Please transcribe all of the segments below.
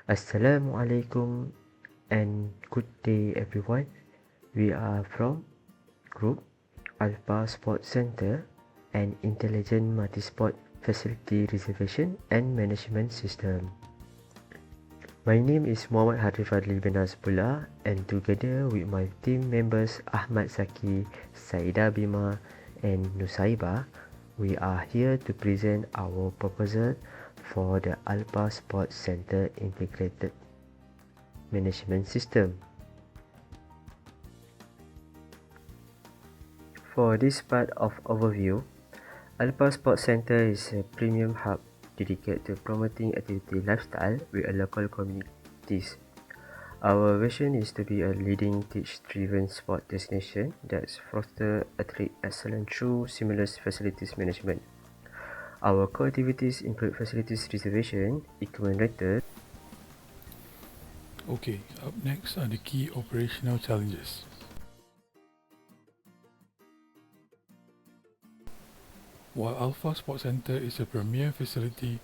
Assalamualaikum and good day everyone. We are from Group Alpha Sports Center and Intelligent Multisport Facility Reservation and Management System. My name is Muhammad Harif Adli bin Azbullah, and together with my team members Ahmad Saki, Saida Bima and Nusaiba, we are here to present our proposal for the Alpha Sports Center Integrated Management System. For this part of overview, Alpha Sports Center is a premium hub dedicated to promoting activity lifestyle with local communities. Our vision is to be a leading teach-driven sport destination that fosters athlete excellence through seamless facilities management. Our core activities include facilities reservation, equipment rental. Okay, up next are the key operational challenges. While Alpha Sports Center is a premier facility,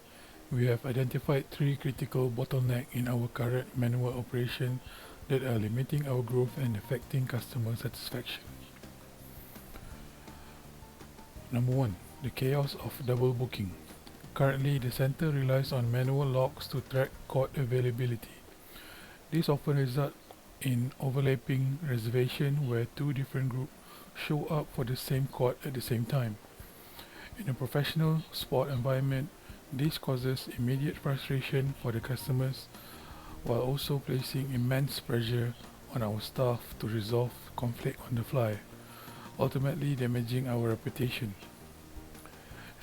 we have identified three critical bottlenecks in our current manual operation that are limiting our growth and affecting customer satisfaction. Number 1. The chaos of double booking. Currently, the center relies on manual logs to track court availability. This often results in overlapping reservation where two different groups show up for the same court at the same time. In a professional sport environment, this causes immediate frustration for the customers while also placing immense pressure on our staff to resolve conflict on the fly, ultimately damaging our reputation.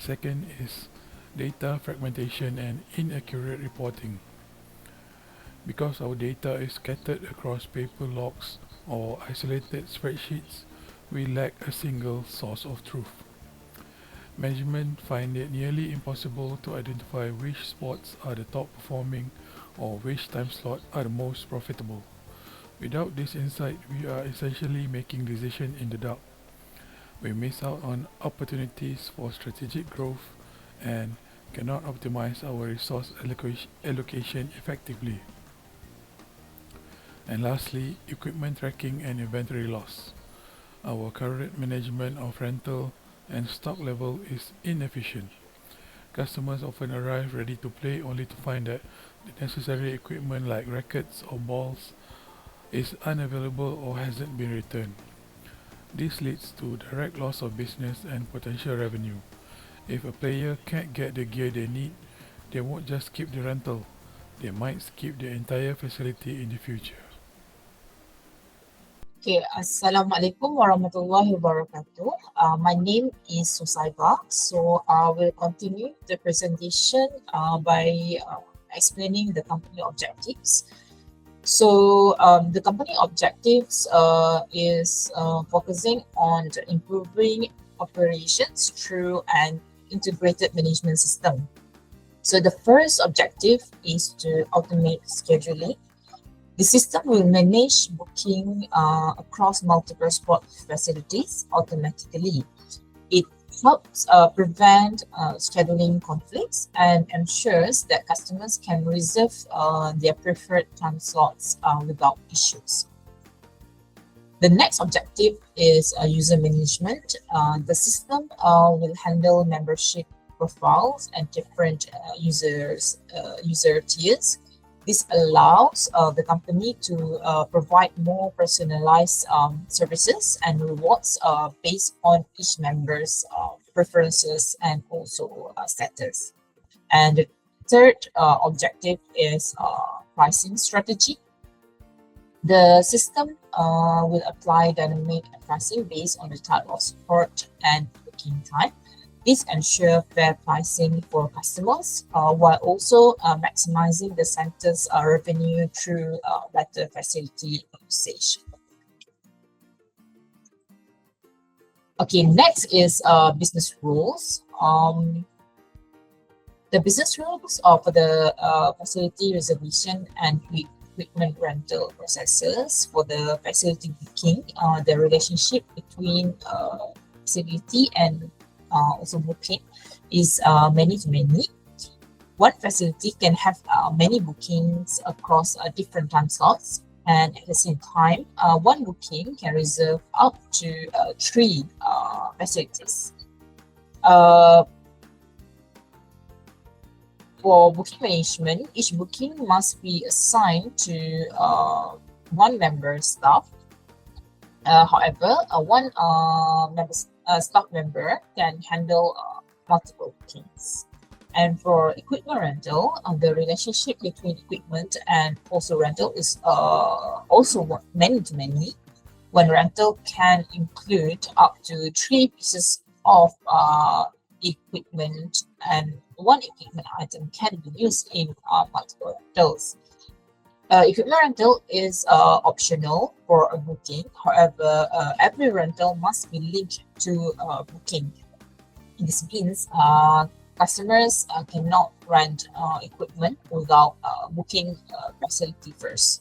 Second is data fragmentation and inaccurate reporting. Because our data is scattered across paper logs or isolated spreadsheets, we lack a single source of truth. Management find it nearly impossible to identify which sports are the top performing or which time slot are the most profitable. Without this insight, we are essentially making decisions in the dark. We miss out on opportunities for strategic growth and cannot optimize our resource allocation effectively. And lastly, equipment tracking and inventory loss. Our current management of rental and stock level is inefficient. Customers often arrive ready to play only to find that the necessary equipment like rackets or balls is unavailable or hasn't been returned. This leads to direct loss of business and potential revenue. If a player can't get the gear they need, they won't just skip the rental, they might skip the entire facility in the future. Okay, Assalamualaikum warahmatullahi wabarakatuh. My name is Susaiba. So I will continue the presentation by explaining the company objectives. So the company objectives is focusing on improving operations through an integrated management system. So the first objective is to automate scheduling. The system will manage booking across multiple sport facilities automatically. It helps prevent scheduling conflicts and ensures that customers can reserve their preferred time slots without issues. The next objective is user management. The system will handle membership profiles and different user tiers. This allows the company to provide more personalized services and rewards based on each member's preferences and also status. And the third objective is pricing strategy. The system will apply dynamic pricing based on the type of sport and booking time. This ensures fair pricing for customers while also maximizing the center's revenue through better facility usage. Okay, next is business rules. The business rules for the facility reservation and equipment rental processes for the facility booking, the relationship between facility and also booking is many to many. one facility can have many bookings across different time slots, and at the same time, one booking can reserve up to three facilities. For booking management, each booking must be assigned to one member staff. However, one staff member can handle multiple bookings. And for equipment rental, the relationship between equipment and also rental is also many to many. One rental can include up to 3 pieces of equipment, and one equipment item can be used in multiple rentals. Equipment rental is optional for a booking. However, every rental must be linked to a booking. This means customers cannot rent equipment without booking a facility first.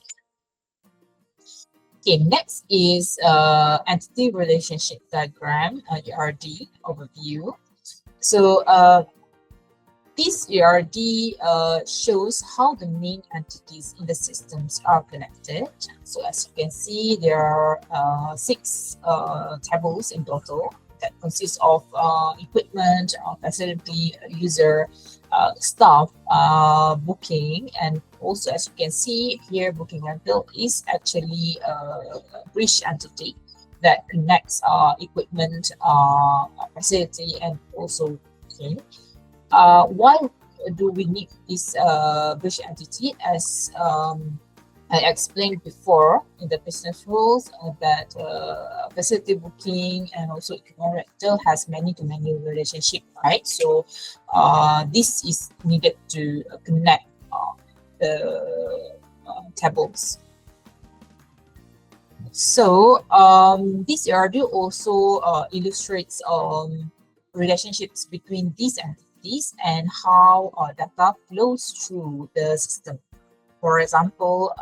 Okay, next is entity relationship diagram, ERD overview. So this ERD shows how the main entities in the systems are connected. So as you can see, there are 6 tables in total that consists of equipment, facility, user, staff, booking, and also as you can see here, booking rental is actually a bridge entity that connects equipment, facility, and also booking. Why do we need this bridge entity? As I explained before in the business rules that facility booking and also equipment rental has many-to-many relationship, right? So this is needed to connect the tables. So this ERD also illustrates relationships between these entities and how data flows through the system. For example,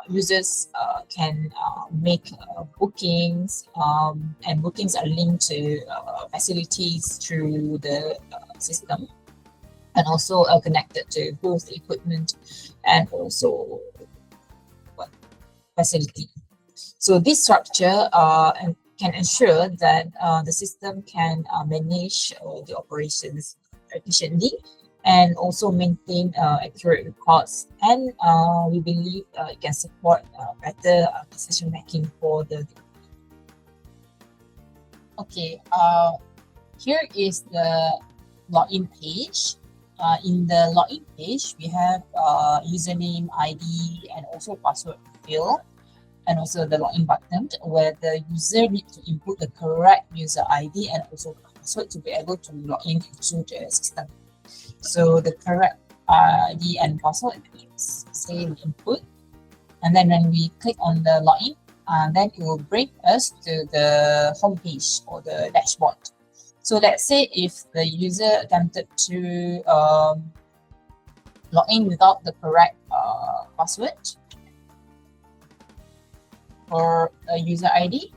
users can make bookings, and bookings are linked to facilities through the system, and also connected to both equipment and also facility. So this structure can ensure that the system can manage the operations efficiently and also maintain accurate records, and we believe it can support better decision making for the. Okay, here is the login page. In the login page, we have username, ID, and also password field, and also the login button where the user needs to input the correct user ID and also password to be able to log in into the system. So the correct ID and password is say we input, and then when we click on the login, then it will bring us to the home page or the dashboard. So let's say if the user attempted to log in without the correct password or a user ID,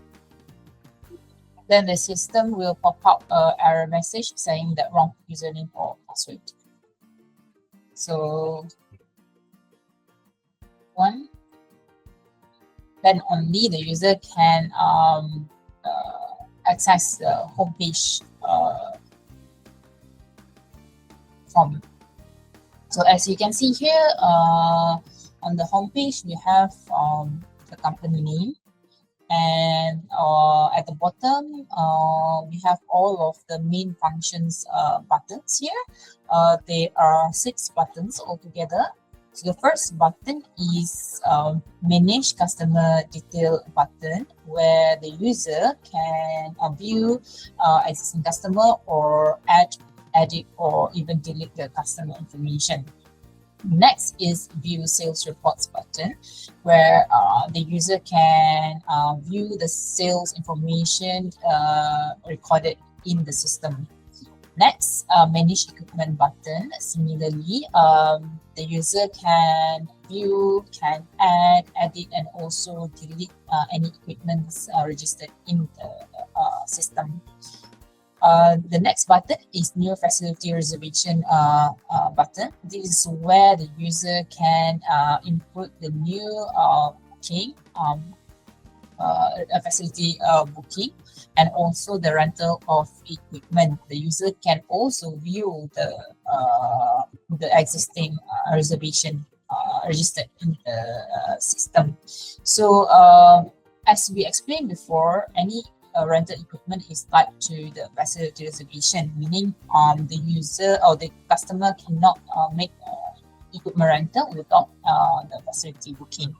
then the system will pop up an error message saying that wrong username or password. So then only the user can access the homepage form. So as you can see here, on the homepage we have the company name, and at the bottom we have all of the main functions buttons here. There are 6 buttons altogether. So the first button is manage customer detail button, where the user can view existing customer or add, edit, or even delete the customer information. Next is view sales reports button, where the user can view the sales information recorded in the system. Next, manage equipment button. Similarly, the user can view, can add, edit, and also delete any equipment registered in the system. The next button is new facility reservation button. This is where the user can input the new booking, a facility booking, and also the rental of equipment. The user can also view the existing reservation registered in the system. So as we explained before, any rental equipment is tied to the facility reservation, meaning the user or the customer cannot make equipment rental without the facility booking.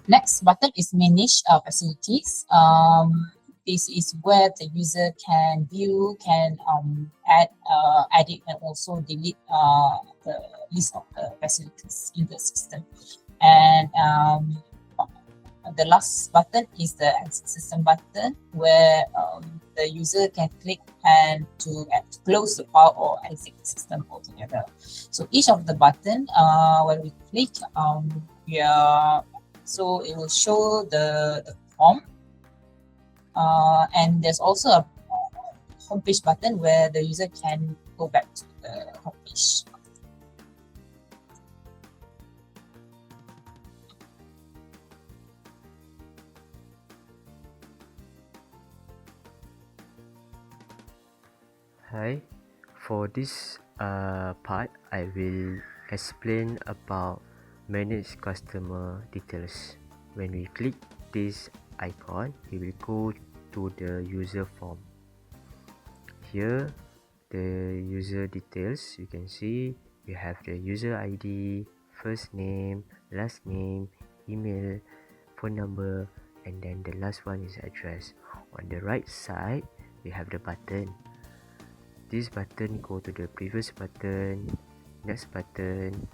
Next button is manage facilities. This is where the user can view, can add, edit, and also delete the list of the facilities in the system. And the last button is the exit system button, where the user can click and to close the file or exit the system altogether. So each of the button, when we click, so it will show the form, and there's also a homepage button where the user can go back to the homepage. Hi, for this part, I will explain about manage customer details. When we click this icon, we will go to the user form. Here, the user details, you can see we have the user ID, first name, last name, email, phone number, and then the last one is address. On the right side, we have the button. This button go to the previous button, next button,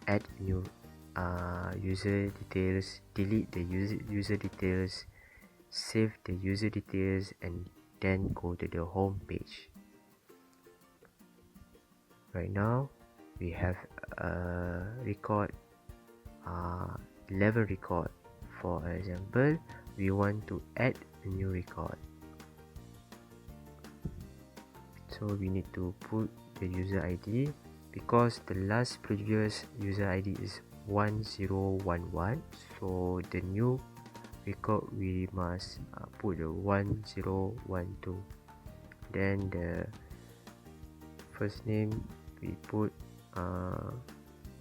add new user details, delete the user details, save the user details, and then go to the home page. Right now we have a record, 11 record. For example, we want to add a new record, so we need to put the user ID, because the last previous user ID is 1011, so the new record we must put the 1012. Then the first name we put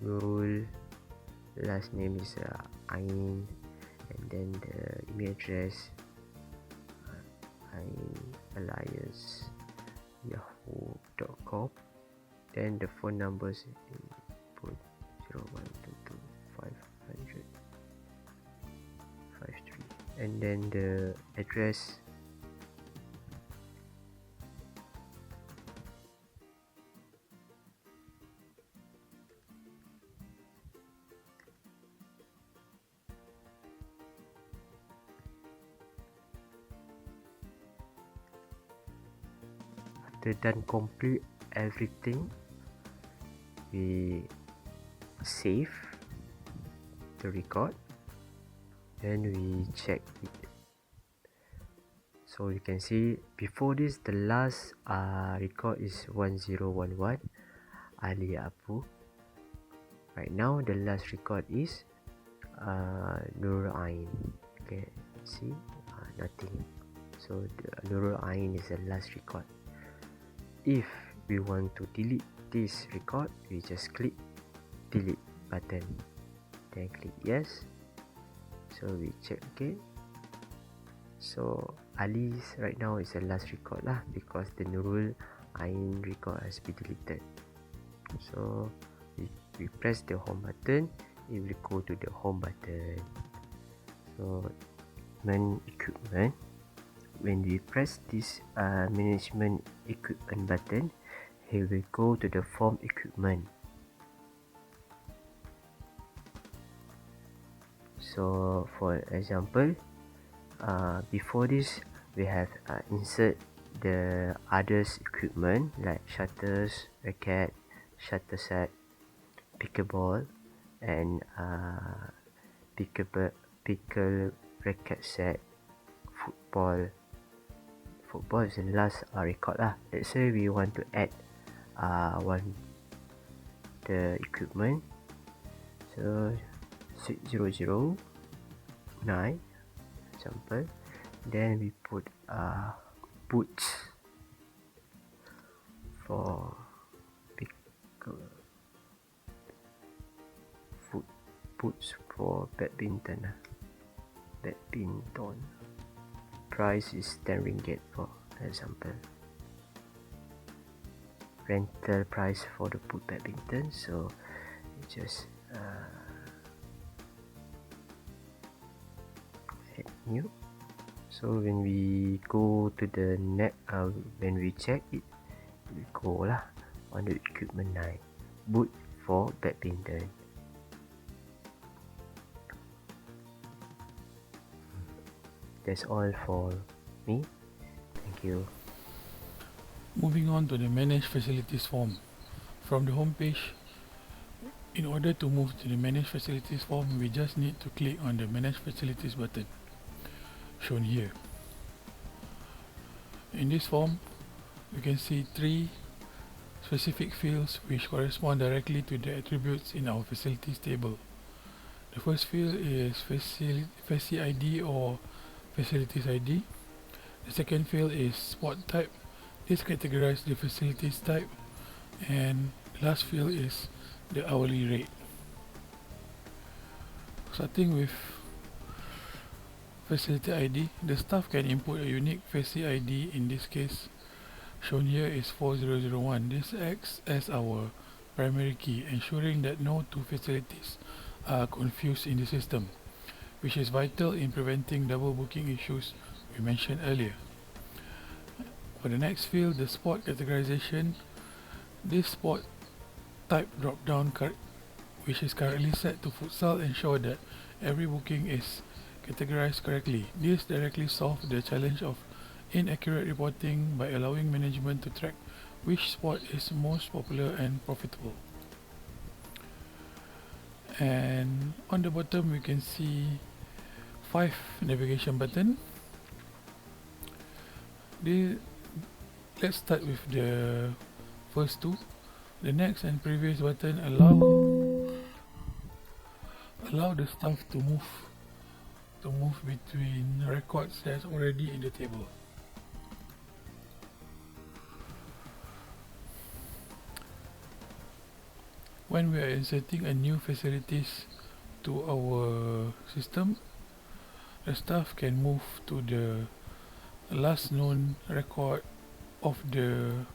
Nurul, last name is Ain, and then the email address Alliance yahoo.com. Then the phone numbers put 0122500553, and then the address after done complete everything, we save the record, then we check it. So you can see before this the last record is 1011 Ali Abu. Right now the last record is Nurul Ain. Okay, see, nothing. So the Nurul Ain is the last record. If we want to delete this record, we just click delete button, then click yes. So we check again. So Ali's right now is the last record lah, because the Nurul Ain record has been deleted. So we press the home button, it will go to the home button. So manage equipment, when we press this management equipment button, he will go to the form equipment. So for example, before this we have insert the others equipment like shutters, racket, shutter set, pickleball, and pickle racket set, football football is the last record lah. Let's say we want to add the equipment, so 6009 example, then we put boots for boots for badminton. Price is 10 ringgit for example. Rental price for the boot badminton, so just add new. So when we go to the net, when we check it, we go lah on the equipment 9, boot for badminton. That's all for me. Thank you. Moving on to the Manage Facilities form. From the home page, in order to move to the Manage Facilities form, we just need to click on the Manage Facilities button, shown here. In this form, you can see 3 specific fields which correspond directly to the attributes in our facilities table. The first field is Faci ID or Facilities ID. The second field is Sport Type. This categorizes the facilities type. And the last field is the hourly rate. Starting with Facility ID, the staff can input a unique Faci ID. In this case, shown here is 4001. This acts as our primary key, ensuring that no two facilities are confused in the system, which is vital in preventing double booking issues we mentioned earlier. For the next field, the sport categorization, this sport type drop-down which is currently set to futsal, ensure that every booking is categorized correctly. This directly solves the challenge of inaccurate reporting by allowing management to track which sport is most popular and profitable. And on the bottom we can see 5 navigation button. Let's start with the first 2. The next and previous button allow the staff to move between records that's already in the table. When we are inserting a new facilities to our system, the staff can move to the last known record of the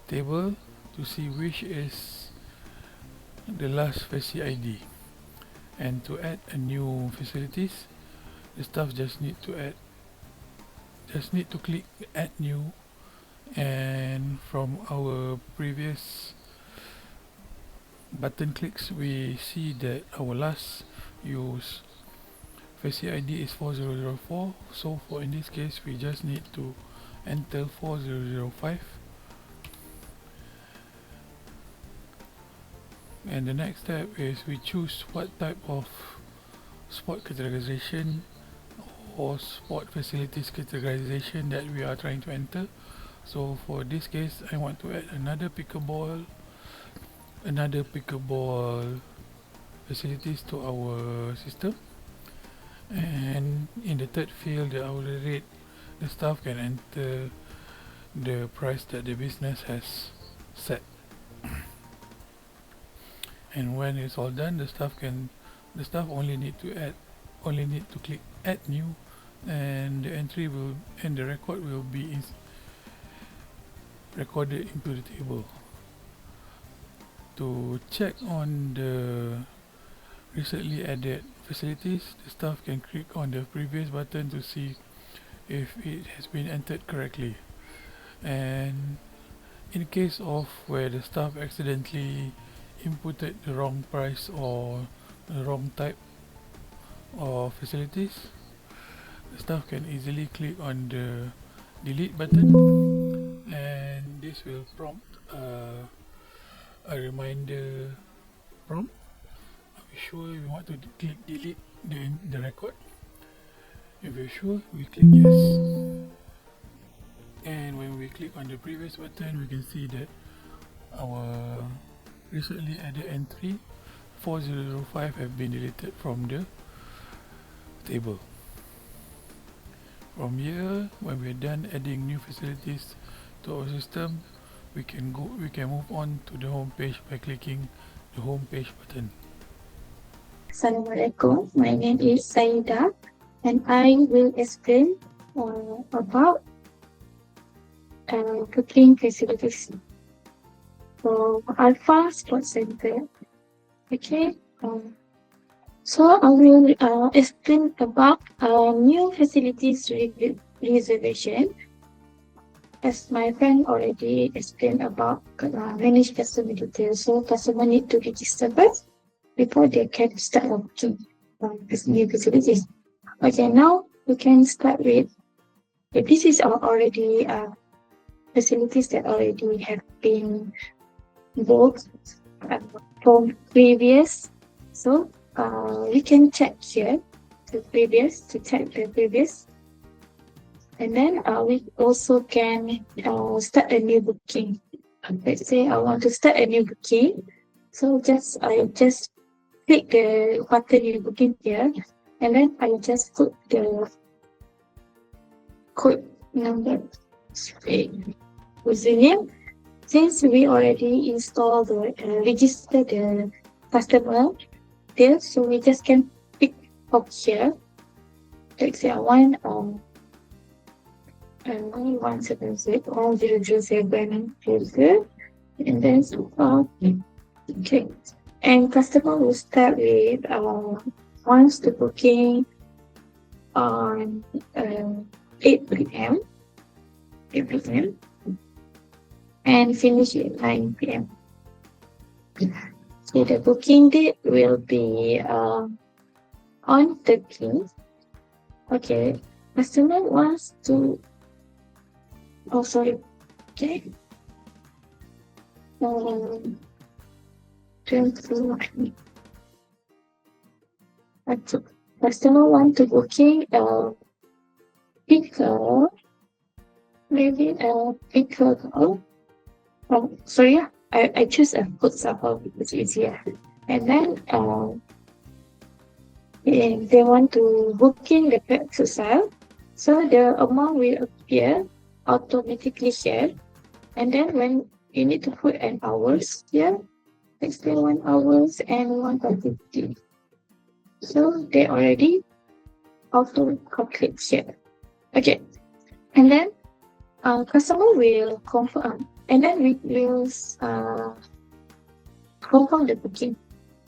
table to see which is the last Faci ID. And to add a new facilities, the staff just need to click add new, and from our previous button clicks we see that our last used Faci ID is 4004, so for in this case we just need to enter 4005. And the next step is we choose what type of sport categorization or sport facilities categorization that we are trying to enter. So for this case, I want to add another pickleball facilities to our system. And in the third field, the hourly rate, the staff can enter the price that the business has set. And when it's all done, the staff only need to click add new, and the record will be recorded into the table. To check on the recently added facilities, the staff can click on the previous button to see if it has been entered correctly. And in case of where the staff accidentally inputted the wrong price or the wrong type of facilities, the staff can easily click on the delete button, and this will prompt a reminder prompt. Are we sure we want to click delete the record? If we're sure, we click yes. And when we click on the previous button, we can see that our recently added entry 4005 have been deleted from the table. From here, when we're done adding new facilities to our system, we can move on to the home page by clicking the home page button. Assalamualaikum. My name is Saida, and I will explain about booking facilities for Alpha Sports Center. Okay. So I will explain about new facilities reservation. As my friend already explained about manage customer details, so customer need to register first before they can start booking this new facilities. Okay, now we can start with this is already facilities that already have been booked from previous. So we can check here to check the previous, and then we also can start a new booking. Let's say I want to start a new booking, so I just click the button new booking here, and then I just put the code number, username. Since we already installed the register the customer there, so we just can pick up here. Let's say I want 170 and then okay. And customer will start with wants the booking on 8 p.m. and finish at 9 p.m. So the booking date will be on 13th. Okay, customer wants to. Oh, sorry. Okay. 21. Customer want to booking picker. Maybe picker. Oh, sorry. I choose a food supper because it's easier. And then if they want to booking the pet exercise, so the amount will appear automatically here, and then when you need to put an hours here, let's say 1 hours and 1.50. So they already auto complete here. Okay, and then customer will confirm, and then we will confirm the booking.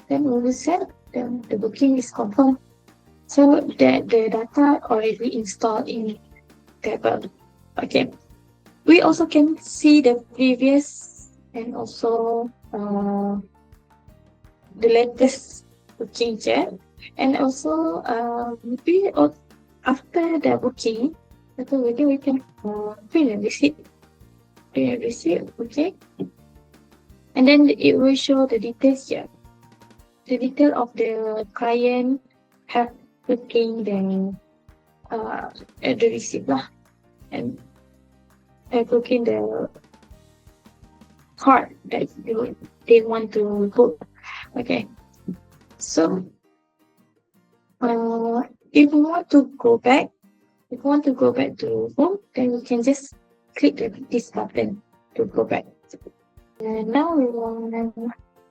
Then we will set the booking is confirmed. So the data already installed in table. Okay. We also can see the previous and also the latest booking here, and also maybe after the booking, we can print a receipt. Okay, and then it will show the details here. The detail of the client have booking the receipt lah, and booking the card that they want to book. Okay, so if you want to go back to home, then you can just click this button to go back. And now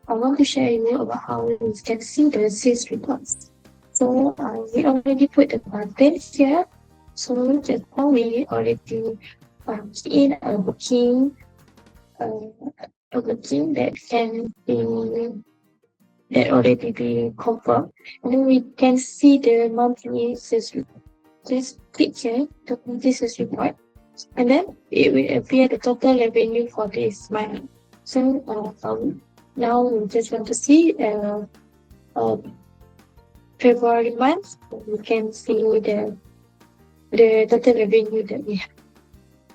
I want to share you about how we can see the sales reports. So we already put the button here. So just now we already key in a booking that can be already be confirmed, and then we can see the monthly sales report. Just click here to monthly sales report, and then it will appear the total revenue for this month. So now we just want to see February month. We can see the total revenue that we have.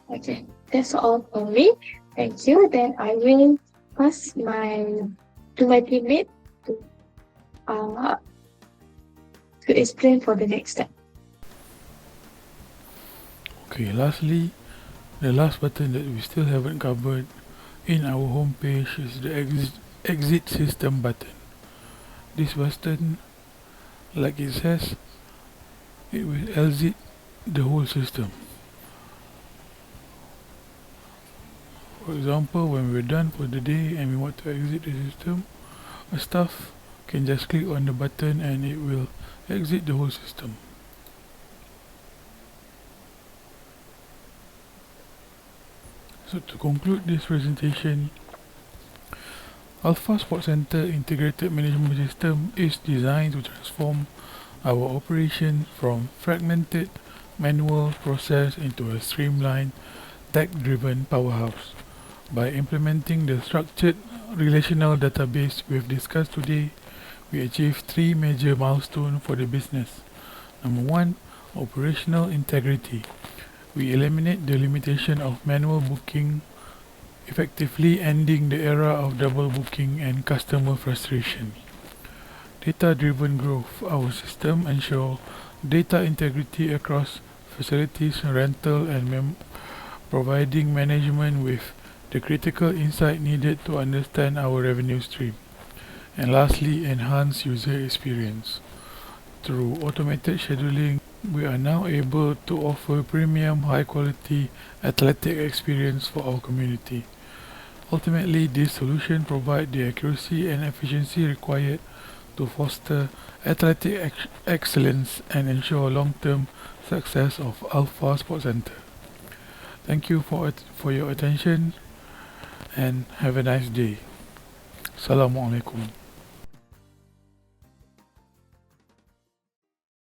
Okay, that's all for me. Thank you. Then I will pass to my teammate to explain for the next step. Okay, lastly, The last button that we still haven't covered in our home page is the exit system button. This button, like it says, it will exit the whole system. For example, when we're done for the day and we want to exit the system, a staff can just click on the button and it will exit the whole system. So to conclude this presentation, Alpha Sports Center Integrated Management System is designed to transform our operation from fragmented manual process into a streamlined tech-driven powerhouse. By implementing the structured relational database we've discussed today, we achieved three major milestones for the business. Number one, operational integrity. We eliminate the limitation of manual booking, effectively ending the era of double booking and customer frustration. Data-driven growth. Our system ensures data integrity across facilities, rental, and providing management with the critical insight needed to understand our revenue stream. And lastly, enhance user experience. Through automated scheduling, we are now able to offer premium, high-quality athletic experience for our community. Ultimately, this solution provides the accuracy and efficiency required to foster athletic excellence and ensure long-term success of Alpha Sports Center. Thank you for your attention and have a nice day. Assalamualaikum.